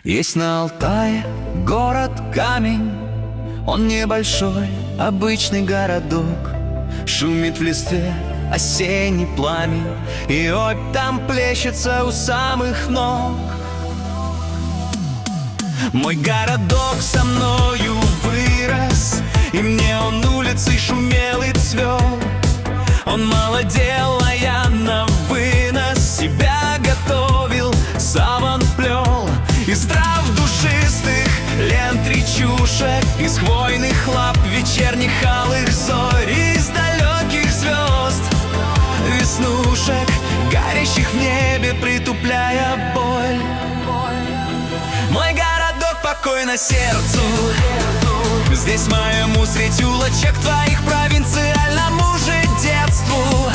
Есть на Алтае город Камень. Он небольшой, обычный городок. Шумит в листве осенний пламень, и опь там плещется у самых ног. Мой городок со мною вырос, и мне он улицей шумел и цвел. Он мало дел, а я на вынос себя готовил, сам он плел. Из трав душистых, лент речушек, из хвойных лап вечерних алых зорь, из далеких звезд, веснушек, горящих в небе, притупляя боль. Мой городок покойно сердцу, здесь моему средь улочек твоих провинциальному же детству